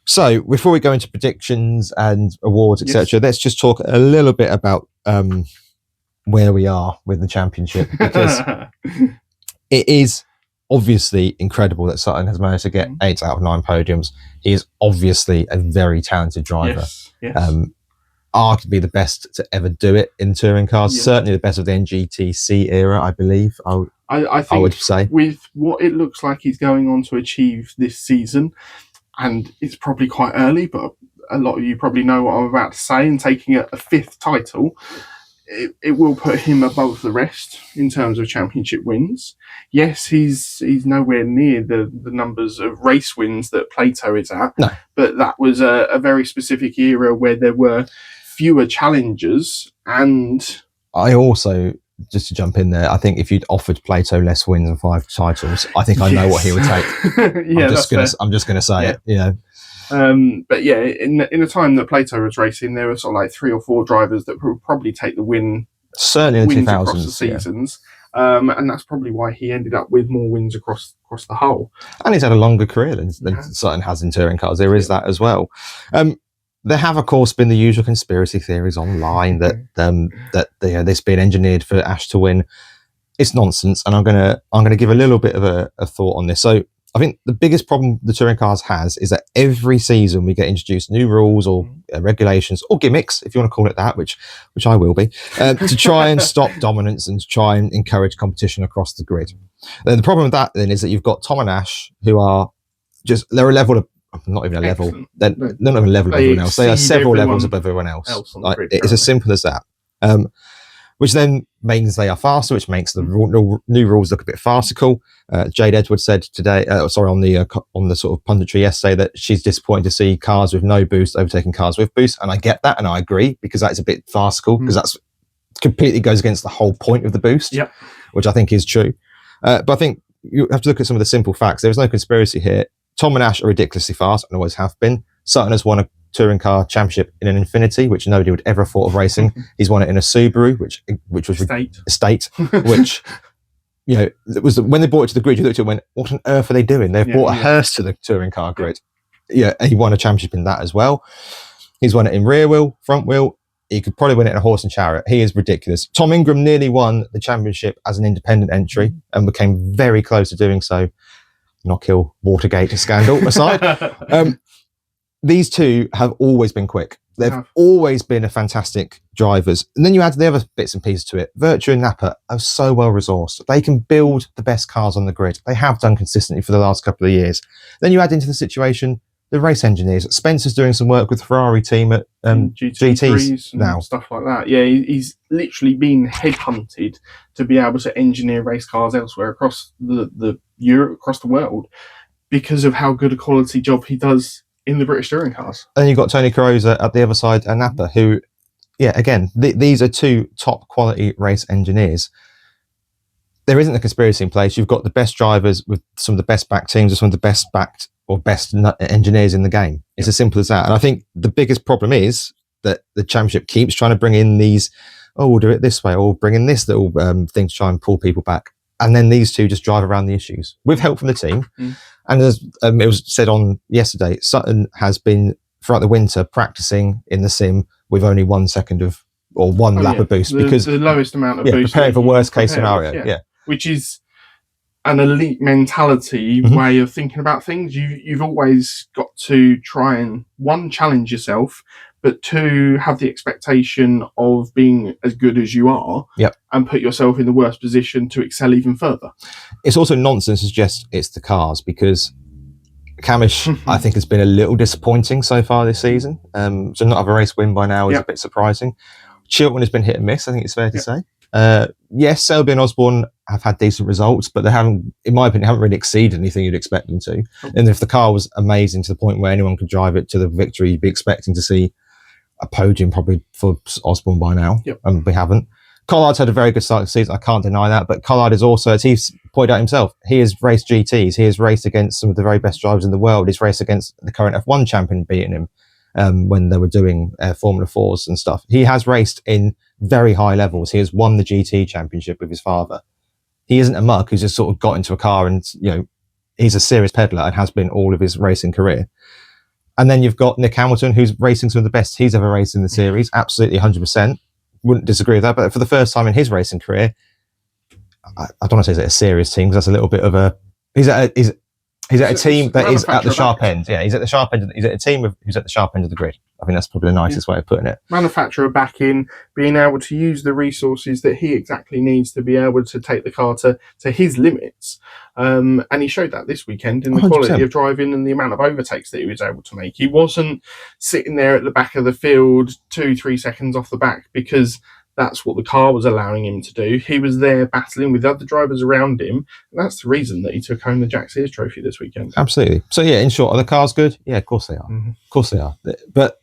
So before we go into predictions and awards, etc., let's just talk a little bit about where we are with the championship, because it is obviously incredible that Sutton has managed to get 8 out of 9 podiums. He is obviously a very talented driver. Arguably the best to ever do it in touring cars. Certainly the best of the NGTC era, I believe. I would say, with what it looks like he's going on to achieve this season, and it's probably quite early, but a lot of you probably know what I'm about to say, and taking a 5th title, it will put him above the rest in terms of championship wins. Yes, he's nowhere near the numbers of race wins that Plato is at, but that was a very specific era where there were fewer challengers. And I also, just to jump in there, I think if you'd offered Plato less wins and 5 titles, I think I know what he would take. I'm just gonna say it, you know. But yeah, in the time that Plato was racing, there were sort of like 3 or 4 drivers that would probably take the win. Certainly in the 2000s, across the seasons. And that's probably why he ended up with more wins across the whole. And he's had a longer career than Sutton has in touring cars. There is that as well. There have, of course, been the usual conspiracy theories online that this being engineered for Ash to win. It's nonsense, and I'm gonna give a little bit of a thought on this. So I think the biggest problem the touring cars has is that every season we get introduced new rules or regulations or gimmicks, if you want to call it that, which I will be, to try and stop dominance and to try and encourage competition across the grid. Then the problem with that then is that you've got Tom and Ash, who are they're a level of, not even a level, they're not even a level of everyone else. They are several levels above everyone else. It's as simple as that. Which then means they are faster, which makes the new rules look a bit farcical. Jade Edwards said today, on the sort of punditry yesterday, that she's disappointed to see cars with no boost overtaking cars with boost, and I get that, and I agree, because that's a bit farcical, because that's completely goes against the whole point of the boost, which I think is true. But I think you have to look at some of the simple facts. There is no conspiracy here. Tom and Ash are ridiculously fast and always have been. Sutton has won a touring car championship in an Infinity, which nobody would ever have thought of racing. He's won it in a Subaru, which was Estate, which it was when they brought it to the grid. You looked at it and went, "What on earth are they doing? They've brought a hearse to the touring car grid." Yeah, he won a championship in that as well. He's won it in rear wheel, front wheel. He could probably win it in a horse and chariot. He is ridiculous. Tom Ingram nearly won the championship as an independent entry and became very close to doing so. Knockhill Watergate scandal aside. These two have always been quick. They've always been a fantastic drivers. And then you add the other bits and pieces to it. Virtue and Napa are so well resourced. They can build the best cars on the grid. They have done consistently for the last couple of years. Then you add into the situation the race engineers. Spencer's doing some work with the Ferrari team at GTs now. Stuff like that. Yeah, he's literally been headhunted to be able to engineer race cars elsewhere across the Europe, across the world, because of how good a quality job he does in the British touring cars. And you've got Tony Carosa at the other side and Napa, who yeah, again, these are two top quality race engineers. There isn't a conspiracy in place. You've got the best drivers with some of the best back teams, or some of the best backed or best engineers in the game. It's as simple as that. And I think the biggest problem is that the championship keeps trying to bring in these, oh, we'll do it this way, or we'll bring in this little thing to try and pull people back. And then these two just drive around the issues with help from the team. And as it was said on yesterday, Sutton has been throughout the winter practicing in the sim with only 1 second of, or one lap of boost, because the lowest amount of boost, preparing for worst case scenario. Which is an elite mentality way of thinking about things. You've always got to try and, one, challenge yourself, but two, have the expectation of being as good as you are, and put yourself in the worst position to excel even further. It's also nonsense to suggest it's the cars, because Camish, I think, has been a little disappointing so far this season. So not have a race win by now is a bit surprising. Chiltern has been hit and miss, I think it's fair to say. Yes, Selby and Osborne have had decent results, but they haven't, in my opinion, haven't really exceeded anything you'd expect them to. And if the car was amazing to the point where anyone could drive it to the victory, you'd be expecting to see a podium probably for Osborne by now, and we haven't. Collard's had a very good start to the season, I can't deny that, but Collard is also, as he's pointed out himself, he has raced GTs, he has raced against some of the very best drivers in the world, he's raced against the current F1 champion beating him when they were doing Formula 4s and stuff. He has raced in very high levels, he has won the GT championship with his father. He isn't a muck who's just sort of got into a car and, you know, he's a serious peddler and has been all of his racing career. And then you've got Nick Hamilton, who's racing some of the best he's ever raced in the series, absolutely 100%. Wouldn't disagree with that, but for the first time in his racing career, I don't want to say he's at a serious team, because that's a little bit of a, he's at a team that is at the sharp end. Yeah, he's at the sharp end. He's at a team who's at the sharp end of the grid. I think that's probably the nicest way of putting it. Manufacturer back in, being able to use the resources that he exactly needs to be able to take the car to his limits. And he showed that this weekend in the 100%. Quality of driving and the amount of overtakes that he was able to make. He wasn't sitting there at the back of the field 2-3 seconds off the back because that's what the car was allowing him to do. He was there battling with other drivers around him. And that's the reason that he took home the Jack Sears Trophy this weekend. Absolutely. So, yeah, in short, are the cars good? Yeah, of course they are. Of course they are. But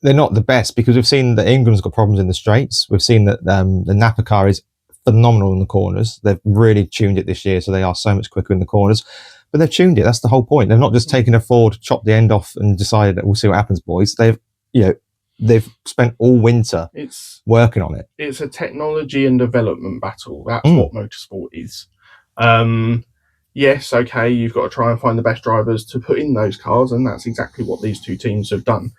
they're not the best, because we've seen that Ingram's got problems in the straights. We've seen that the Napa car is phenomenal in the corners. They've really tuned it this year, so they are so much quicker in the corners. But they've tuned it. That's the whole point. They've not just taken a Ford, chopped the end off and decided that we'll see what happens, boys. They've spent all winter working on it. It's a technology and development battle. That's what motorsport is. Yes, okay, you've got to try and find the best drivers to put in those cars, and that's exactly what these two teams have done.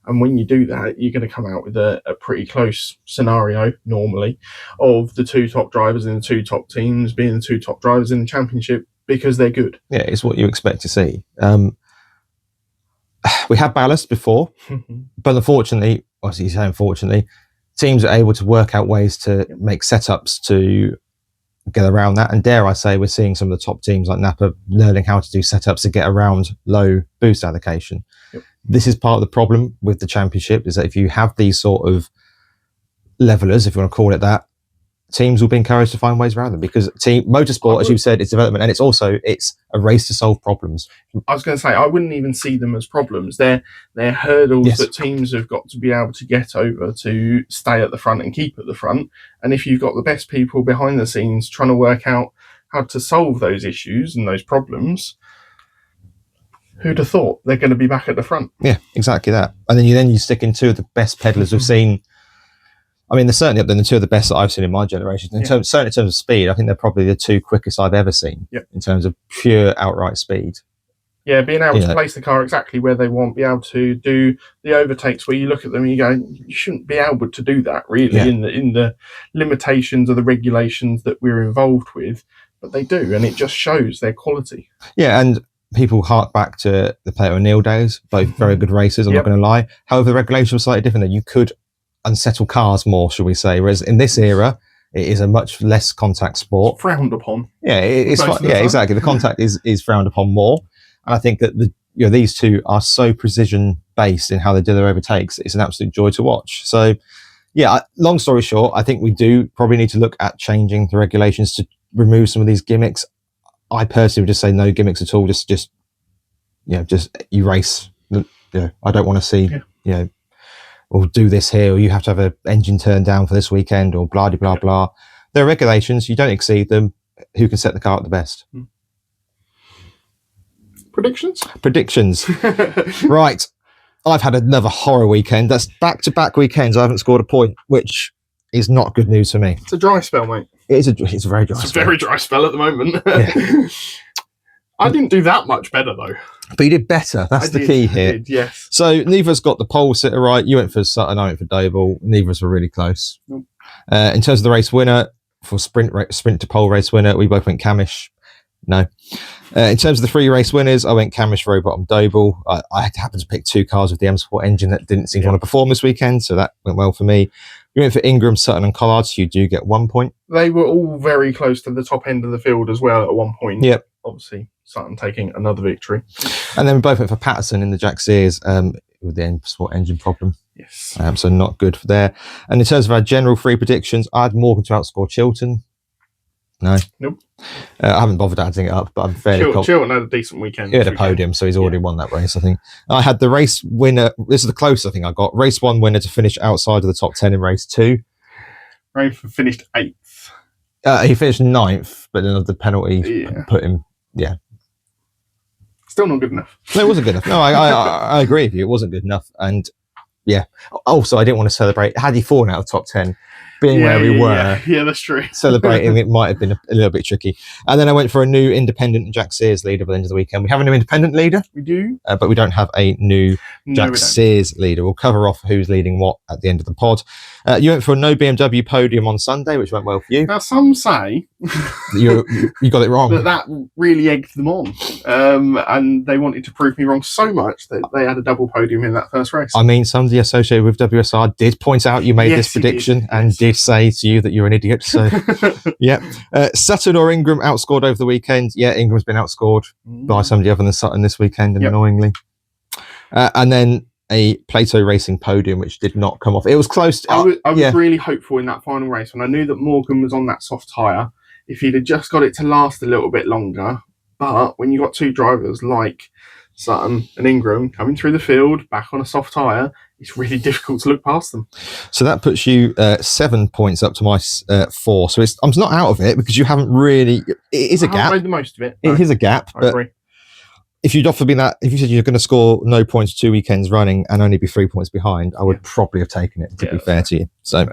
And when you do that, you're going to come out with a pretty close scenario, normally, of the two top drivers in the two top teams being the two top drivers in the championship because they're good. Yeah, it's what you expect to see. We had ballast before, but unfortunately, teams are able to work out ways to make setups to get around that. And dare I say, we're seeing some of the top teams like Napa learning how to do setups to get around low boost allocation. This is part of the problem with the championship, is that if you have these sort of levelers, if you want to call it that, teams will be encouraged to find ways around them, because motorsport, as you said, it's development, and it's a race to solve problems. I was going to say, I wouldn't even see them as problems. They're hurdles that teams have got to be able to get over to stay at the front and keep at the front. And if you've got the best people behind the scenes trying to work out how to solve those issues and those problems, who'd have thought they're going to be back at the front? Yeah, exactly that. And then you stick in two of the best peddlers we've seen. I mean, they're certainly up there, the two of the best that I've seen in my generation. Certainly in terms of speed, I think they're probably the two quickest I've ever seen in terms of pure outright speed. Yeah, being able to place the car exactly where they want, be able to do the overtakes where you look at them and you go, you shouldn't be able to do that really in the limitations of the regulations that we're involved with, but they do, and it just shows their quality. Yeah, and people hark back to the Plato O'Neill days, both very good racers, I'm not going to lie. However, the regulation was slightly different. That you could unsettle cars more, shall we say, whereas in this era, it is a much less contact sport. It's frowned upon. Yeah, exactly. The contact is frowned upon more. And I think that these two are so precision based in how they do their overtakes. It's an absolute joy to watch. So, yeah, long story short, I think we do probably need to look at changing the regulations to remove some of these gimmicks. I personally would just say no gimmicks at all. Just you race. I don't want to see or do this here, or you have to have an engine turned down for this weekend, or blah blah blah. There are regulations. You don't exceed them. Who can set the car up the best? Predictions. Right. I've had another horror weekend. That's back-to-back weekends. I haven't scored a point, which is not good news for me. It's a dry spell, mate. It's a very dry spell. It's a very dry spell at the moment. Yeah. I didn't do that much better, though. But you did better. That's the key here. I did, yes. So neither has got the pole sitter right. You went for Sutton, I went for Doble. Neither of us were really close. Nope. In terms of the race winner, for sprint to pole race winner, we both went Camish. No. In terms of the 3 race winners, I went Camish, Robot, and Doble. I happened to pick 2 cars with the M Sport engine that didn't seem to want to perform this weekend, so that went well for me. We went for Ingram, Sutton, and Collard, so you do get 1 point. They were all very close to the top end of the field as well at one point. Yep. Obviously, Sutton taking another victory. And then we both went for Patterson in the Jack Sears with the M Sport engine problem. Yes. So not good for there. And in terms of our general 3 predictions, I had Morgan to outscore Chilton. No. Nope. I haven't bothered adding it up, but I'm fairly Chilton had a decent weekend. He had a podium, so he's already won that race, I think. I had the race winner. This is the closest I think I got. Race 1 winner to finish outside of the top 10 in race 2. Rafe finished 8th. He finished 9th, but then the penalty put him, Still not good enough. No, it wasn't good enough. No, I agree with you. It wasn't good enough. And yeah. Also, I didn't want to celebrate. Had he fallen out of top 10, being where we were. Yeah, that's true. Celebrating it might have been a little bit tricky. And then I went for a new independent Jack Sears leader by the end of the weekend. We have a new independent leader. We do. But we don't have a new Jack Sears leader. We'll cover off who's leading what at the end of the pod. You went for a no BMW podium on Sunday, which went well for you. Now, some say you got it wrong. that really egged them on. And they wanted to prove me wrong so much that they had a double podium in that first race. I mean, somebody associated with WSR did point out you made this prediction and did say to you that you're an idiot. So, yeah. Sutton or Ingram outscored over the weekend. Yeah, Ingram's been outscored by somebody other than Sutton this weekend, and annoyingly. And then a Plato Racing podium, which did not come off. It was close. I was really hopeful in that final race when I knew that Morgan was on that soft tyre. If he'd have just got it to last a little bit longer, but when you got 2 drivers like Sutton and Ingram coming through the field back on a soft tyre, it's really difficult to look past them. So that puts you 7 points up to my 4. So I'm not out of it because you haven't really. It is a gap. Made the most of it. It is a gap. I agree. If you'd offered me that, if you said you're going to score no points 2 weekends running and only be 3 points behind, I would probably have taken it, to be fair to you. So,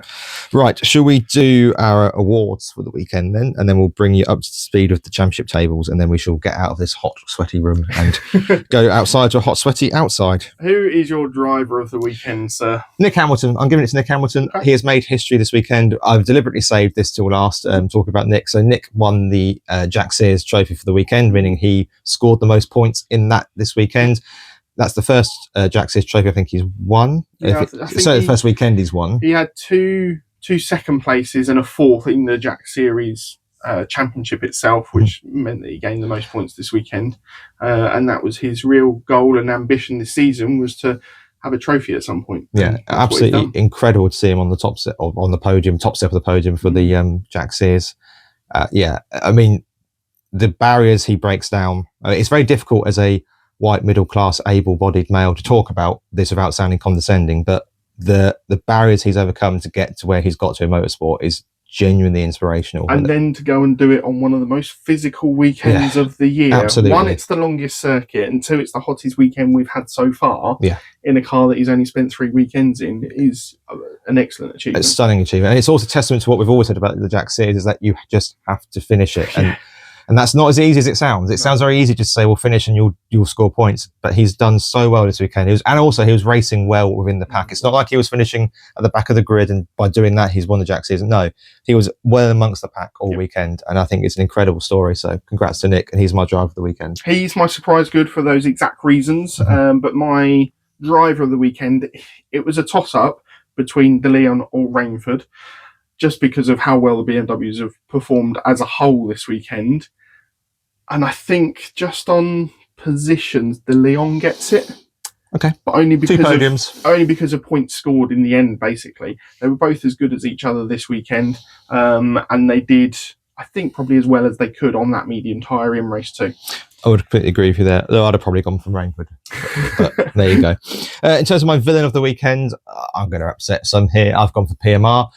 right, shall we do our awards for the weekend then? And then we'll bring you up to speed with the championship tables, and then we shall get out of this hot, sweaty room and go outside to a hot, sweaty outside. Who is your driver of the weekend, sir? Nick Hamilton. I'm giving it to Nick Hamilton. Okay. He has made history this weekend. I've deliberately saved this till last, talking about Nick. So Nick won the Jack Sears trophy for the weekend, meaning he scored the most points in that this weekend. That's the first Jack Sears trophy I think he's won. Yeah, the first weekend he's won. He had two second places and a 4th in the Jack Series championship itself, which meant that he gained the most points this weekend. And that was his real goal and ambition this season, was to have a trophy at some point. Yeah, absolutely incredible to see him on the top step of the podium for the Jack Sears. I mean, the barriers he breaks down. It's very difficult as a white middle class able-bodied male to talk about this without sounding condescending, but the barriers he's overcome to get to where he's got to in motorsport is genuinely inspirational. And then to go and do it on one of the most physical weekends of the year. Absolutely. 1, it's the longest circuit, and 2, it's the hottest weekend we've had so far. Yeah. In a car that he's only spent 3 weekends in is an excellent achievement. It's a stunning achievement. And it's also a testament to what we've always said about the Jack Sears, is that you just have to finish it. And that's not as easy as it sounds. It sounds very easy to say, "Well, finish and you'll score points." But he's done so well this weekend. He was racing well within the pack. It's not like he was finishing at the back of the grid, and by doing that, he's won the Jack Sears. No, he was well amongst the pack all weekend, and I think it's an incredible story. So, congrats to Nick, and he's my driver of the weekend. He's my surprise good for those exact reasons. But my driver of the weekend, it was a toss-up between De Leon or Rainford, just because of how well the BMWs have performed as a whole this weekend. And I think just on positions, De Leon gets it. Okay. But only because 2 podiums. Only because of points scored in the end, basically. They were both as good as each other this weekend. And they did, I think, probably as well as they could on that medium tyre in race 2. I would completely agree with you there. Though I'd have probably gone for Rainwood. But there you go. In terms of my villain of the weekend, I'm going to upset some here. I've gone for PMR.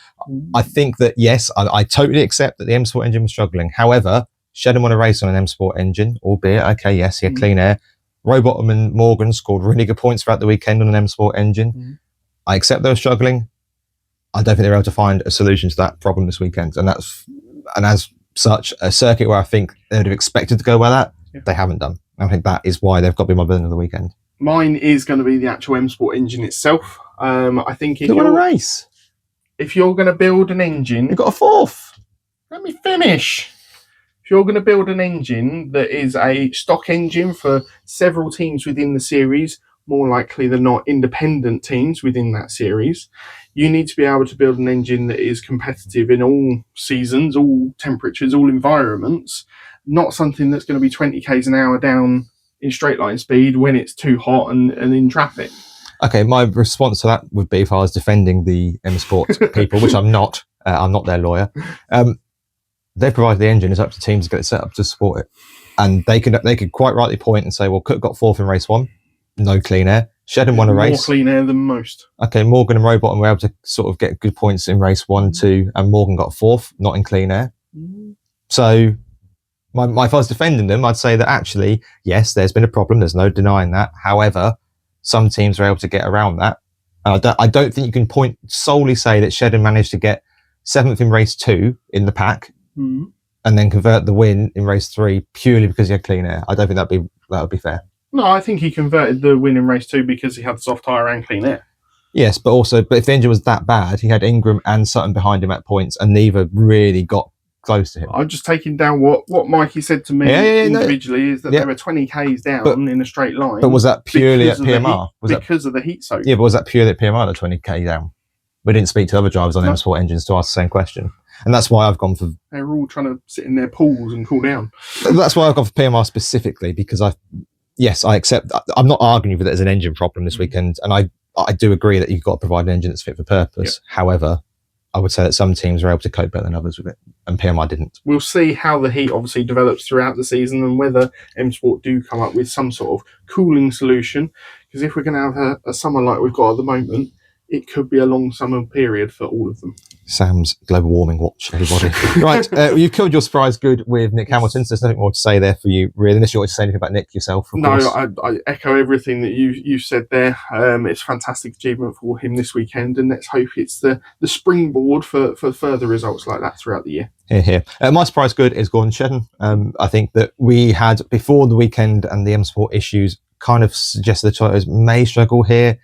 I think that, yes, I totally accept that the M Sport engine was struggling. However, Shedden won a race on an M Sport engine, albeit, okay, yes, he had clean air. Rowbottom and Morgan scored really good points throughout the weekend on an M Sport engine. I accept they were struggling. I don't think they were able to find a solution to that problem this weekend. And as such, a circuit where I think they would have expected to go well at, they haven't done. I think that is why they've got to be my villain of the weekend. Mine is going to be the actual M Sport engine itself. I think if they won a race. If you're going to build an engine, you got a fourth. Let me finish. If you're going to build an engine that is a stock engine for several teams within the series, more likely than not independent teams within that series, you need to be able to build an engine that is competitive in all seasons, all temperatures, all environments. Not something that's going to be 20 k's an hour down in straight line speed when it's too hot and in traffic. Okay, my response to that would be if I was defending the M Sport people, which I'm not their lawyer. They provide the engine. It's up to teams to get it set up to support it. And they could quite rightly point and say, well, Cook got fourth in race one, no clean air. Shedden won a race. More clean air than most. Okay, Morgan and Rowbottom were able to sort of get good points in race 1, 2, and Morgan got fourth, not in clean air. So if I was defending them, I'd say that actually, yes, there's been a problem. There's no denying that. However, some teams are able to get around that. I don't think you can solely say that Shedden managed to get 7th in race 2 in the pack and then convert the win in race 3 purely because he had clean air. I don't think that would be fair. No, I think he converted the win in race 2 because he had the soft tyre and clean air. Yes, but if the engine was that bad, he had Ingram and Sutton behind him at points, and neither really got close to him. I'm just taking down what Mikey said to me individually is that they were 20 k's down in a straight line. But was that purely at PMR? Because of the heat soak? Yeah, but was that purely at PMR, the 20 k down? We didn't speak to other drivers on M Sport engines to ask the same question. And that's why I've gone for... They were all trying to sit in their pools and cool down. That's why I've gone for PMR specifically, because I accept... I'm not arguing that there's an engine problem this weekend, and I do agree that you've got to provide an engine that's fit for purpose. Yep. However, I would say that some teams are able to cope better than others with it, and PMR didn't. We'll see how the heat obviously develops throughout the season and whether M Sport do come up with some sort of cooling solution, because if we're going to have a summer like we've got at the moment, it could be a long summer period for all of them. Sam's global warming watch, everybody. Right, you've killed your surprise good with Nick Hamilton, so there's nothing more to say there for you, really, unless you want to say anything about Nick yourself. I echo everything that you said there. It's a fantastic achievement for him this weekend, and let's hope it's the springboard for further results like that throughout the year. Here. My surprise good is Gordon Shedden. I think that we had, before the weekend and the M Sport issues, kind of suggested the Toyotas may struggle here,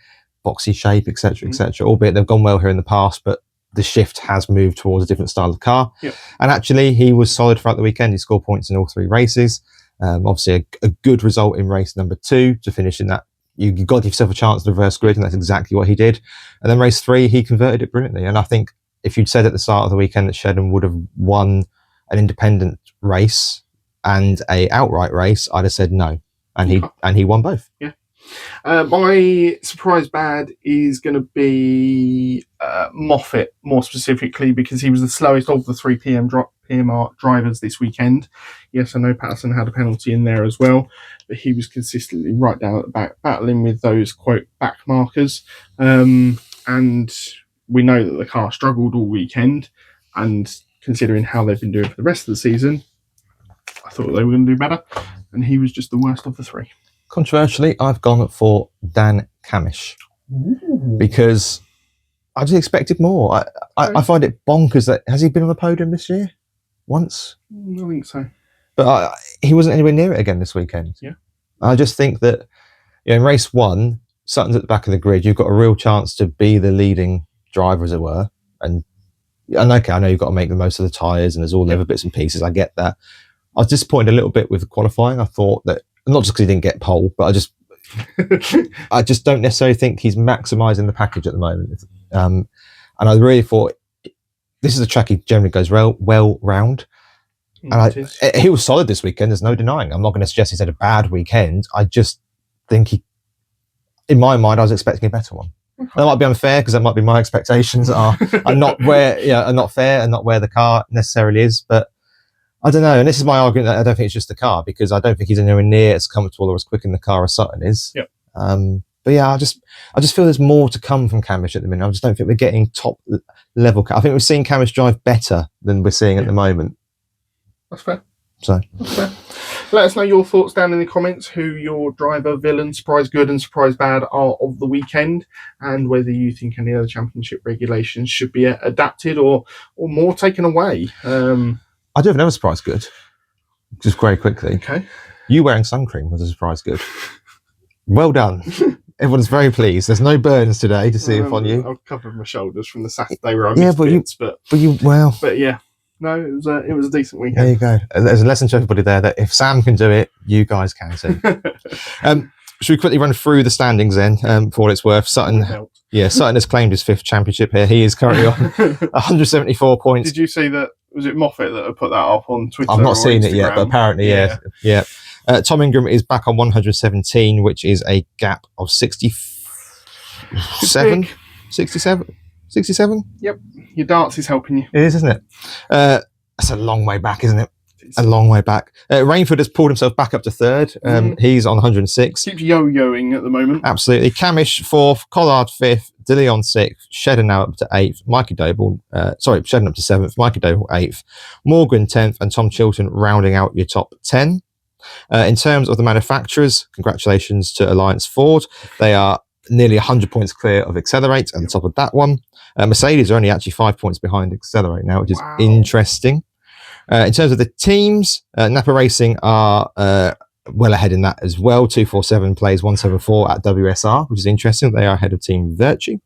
boxy shape, etc., etc. Albeit they've gone well here in the past, but the shift has moved towards a different style of car. Yep. And actually, he was solid throughout the weekend. He scored points in all 3 races. Obviously, a good result in race number 2 to finish in that. You got to give yourself a chance to reverse grid, and that's exactly what he did. And then race 3, he converted it brilliantly. And I think if you'd said at the start of the weekend that Shedden would have won an independent race and a outright race, I'd have said no. And he won both. Yeah. My surprise bad is going to be Moffat, more specifically, because he was the slowest of the 3 PMR drivers this weekend. Yes, I know Patterson had a penalty in there as well, but he was consistently right down at the back, battling with those, quote, back markers. And we know that the car struggled all weekend, and considering how they've been doing for the rest of the season, I thought they were going to do better, and he was just the worst of the 3. Controversially, I've gone for Dan Camish because I just expected more. I find it bonkers that has he been on the podium this year once? I think so, but he wasn't anywhere near it again this weekend. Yeah, I just think that in race 1, Sutton's at the back of the grid. You've got a real chance to be the leading driver, as it were, and okay, I know you've got to make the most of the tyres, and there's all the other bits and pieces. I get that. I was disappointed a little bit with the qualifying. I thought that. Not just because he didn't get pole, but I just don't necessarily think he's maximising the package at the moment. And I really thought this is a track he generally goes well round. And he was solid this weekend, there's no denying. I'm not going to suggest he's had a bad weekend. I just think in my mind, I was expecting a better one. Okay. That might be unfair because that might be my expectations are not fair and not where the car necessarily is. But I don't know, and this is my argument that I don't think it's just the car, because I don't think he's anywhere near as comfortable or as quick in the car as Sutton is. Yep. But yeah, I just feel there's more to come from Camish at the minute. I just don't think we're getting top level. I think we're seeing Camish drive better than we're seeing at the moment. That's fair. That's fair. Let us know your thoughts down in the comments, who your driver, villain, surprise good and surprise bad are of the weekend, and whether you think any other championship regulations should be adapted or more taken away. I do have another surprise good, just very quickly. Okay. You wearing sun cream was a surprise good. Well done. Everyone's very pleased. There's no burns today to see upon you. I've covered my shoulders from the Saturday where I missed bits, but yeah. No, it was a decent weekend. There you go. There's a lesson to everybody there that if Sam can do it, you guys can too. Should we quickly run through the standings then, for what it's worth? Sutton has claimed his 5th championship here. He is currently on 174 points. Did you see that? Was it Moffat that had put that up on Twitter? I've not seen it yet, but apparently, yeah. Tom Ingram is back on 117, which is a gap of 67? 67? Yep. Your darts is helping you. It is, isn't it? That's a long way back, isn't it? A long way back. Rainford has pulled himself back up to 3rd. He's on 106. Keeps yo-yoing at the moment. Absolutely. Camish 4th, Collard 5th, Dilly on 6th, Shedden now up to 8th, Mikey Doble, Shedden up to 7th, Mikey Doble 8th, Morgan 10th, and Tom Chilton rounding out your top 10. In terms of the manufacturers, congratulations to Alliance Ford. They are nearly 100 points clear of Accelerate at the top of that one. Mercedes are only actually 5 points behind Accelerate now, which is interesting. In terms of the teams, Napa Racing are well ahead in that as well. 247 plays 174 at WSR, which is interesting. They are ahead of Team Virtue.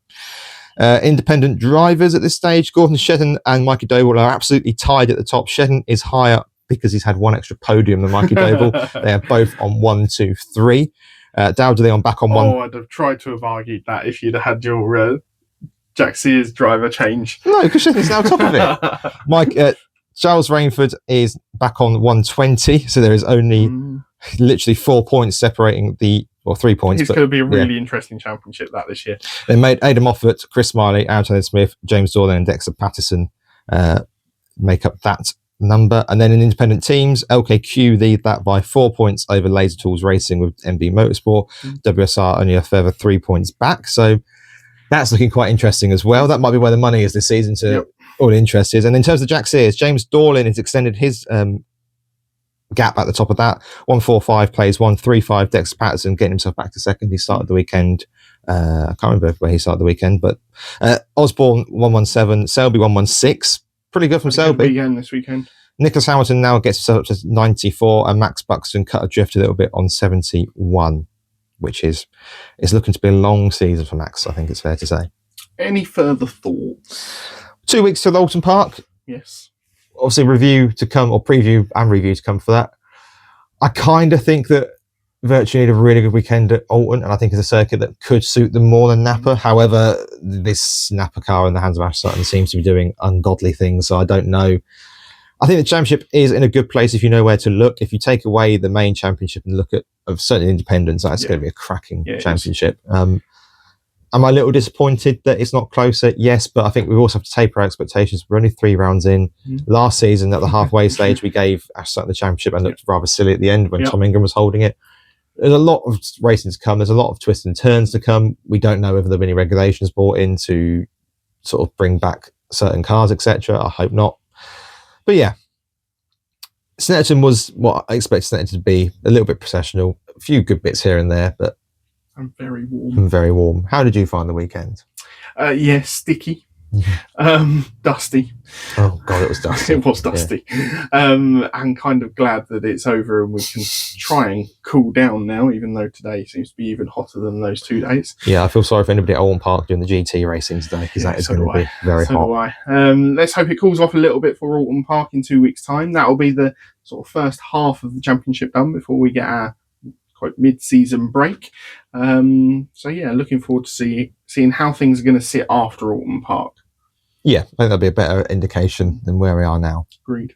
Independent drivers at this stage, Gordon Shedden and Mikey Doble are absolutely tied at the top. Shedden is higher because he's had one extra podium than Mikey Doble. They are both on 1, 2, 3. Dow de Leon back on 1. Oh, I'd have tried to have argued that if you'd had your Jack Sears driver change. No, because Shedden's now top of it. Charles Rainford is back on 120, so there is only literally 4 points separating 3 points. It's going to be a really interesting championship this year. They made Ada Moffat, Chris Miley, Anthony Smith, James Dorlan and Dexter Patterson make up that number. And then in independent teams, LKQ lead that by 4 points over Laser Tools Racing with MB Motorsport. WSR only a further 3 points back. So that's looking quite interesting as well. That might be where the money is this season to all interest is. And in terms of Jack Sears, James Dorlin has extended his gap at the top of that. 145 plays 135. Dexter Patterson getting himself back to 2nd. He started the weekend. I can't remember where he started the weekend, but Osborne 117, Selby 116. Pretty good from Selby. Again this weekend. Nicholas Hamilton now gets himself up to 94, and Max Buxton cut adrift a little bit on 71, which is looking to be a long season for Max, I think it's fair to say. Any further thoughts? 2 weeks till Alton Park. Yes. Obviously, review to come, or preview and review to come for that. I kind of think that Virtue need a really good weekend at Alton, and I think it's a circuit that could suit them more than Napa. However, this Napa car in the hands of Ash Sutton seems to be doing ungodly things, so I don't know. I think the championship is in a good place if you know where to look. If you take away the main championship and look at certainly independents, that's going to be a cracking championship. Am I a little disappointed that it's not closer? Yes, but I think we also have to taper our expectations. We're only 3 rounds in. Last season, at the halfway stage, we gave Ash Sutton the championship and looked rather silly at the end when Tom Ingram was holding it. There's a lot of racing to come. There's a lot of twists and turns to come. We don't know whether there'll be any regulations brought in to sort of bring back certain cars, etc. I hope not. But yeah, Snetterton was what I expected Snetterton to be. A little bit processional. A few good bits here and there, but I'm very warm. Very warm. How did you find the weekend? Sticky. Dusty. Oh God, it was dusty. It was dusty. And kind of glad that it's over and we can try and cool down now, even though today seems to be even hotter than those 2 days. Yeah, I feel sorry for anybody at Owen Park doing the GT racing today, because that is going to be very hot. Let's hope it cools off a little bit for Alton Park in 2 weeks' time. That'll be the sort of first half of the championship done before we get our quite mid-season break. Looking forward to seeing how things are going to sit after Alton Park. Yeah, I think that'll be a better indication than where we are now. Agreed.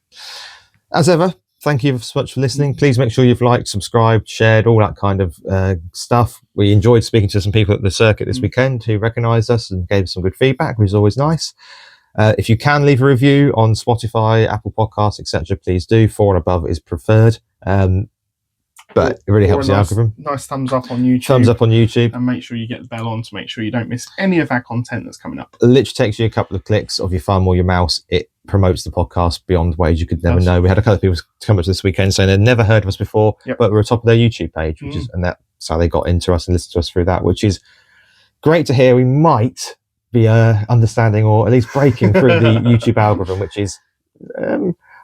As ever, thank you so much for listening. Please make sure you've liked, subscribed, shared, all that kind of stuff. We enjoyed speaking to some people at the circuit this weekend who recognised us and gave us some good feedback, which is always nice. If you can leave a review on Spotify, Apple Podcasts, etc., please do. 4 and above is preferred. But it really helps the algorithm. Nice thumbs up on YouTube. Thumbs up on YouTube. And make sure you get the bell on to make sure you don't miss any of our content that's coming up. It literally takes you a couple of clicks of your thumb or your mouse. It promotes the podcast beyond ways you could never know. We had a couple of people come up to this weekend saying they'd never heard of us before, but we're top of their YouTube page, which is, and that's how they got into us and listened to us through that, which is great to hear. We might be understanding or at least breaking through the YouTube algorithm, which is...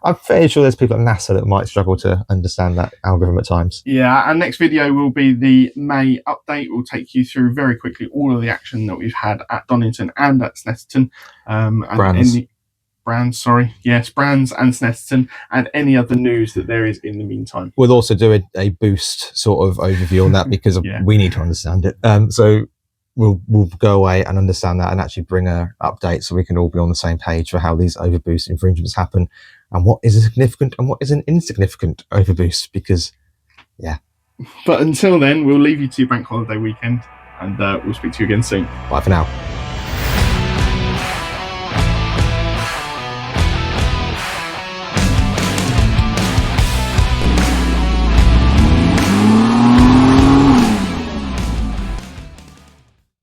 I'm fairly sure there's people at NASA that might struggle to understand that algorithm at times. Yeah, our next video will be the May update. We'll take you through very quickly all of the action that we've had at Donington and at Snetterton. Brands and Snetterton, and any other news that there is in the meantime. We'll also do a boost sort of overview on that because we need to understand it. So we'll go away and understand that and actually bring a update so we can all be on the same page for how these overboost infringements happen and what is a significant and what is an insignificant overboost, because But until then, we'll leave you to your bank holiday weekend, and we'll speak to you again soon. Bye for now.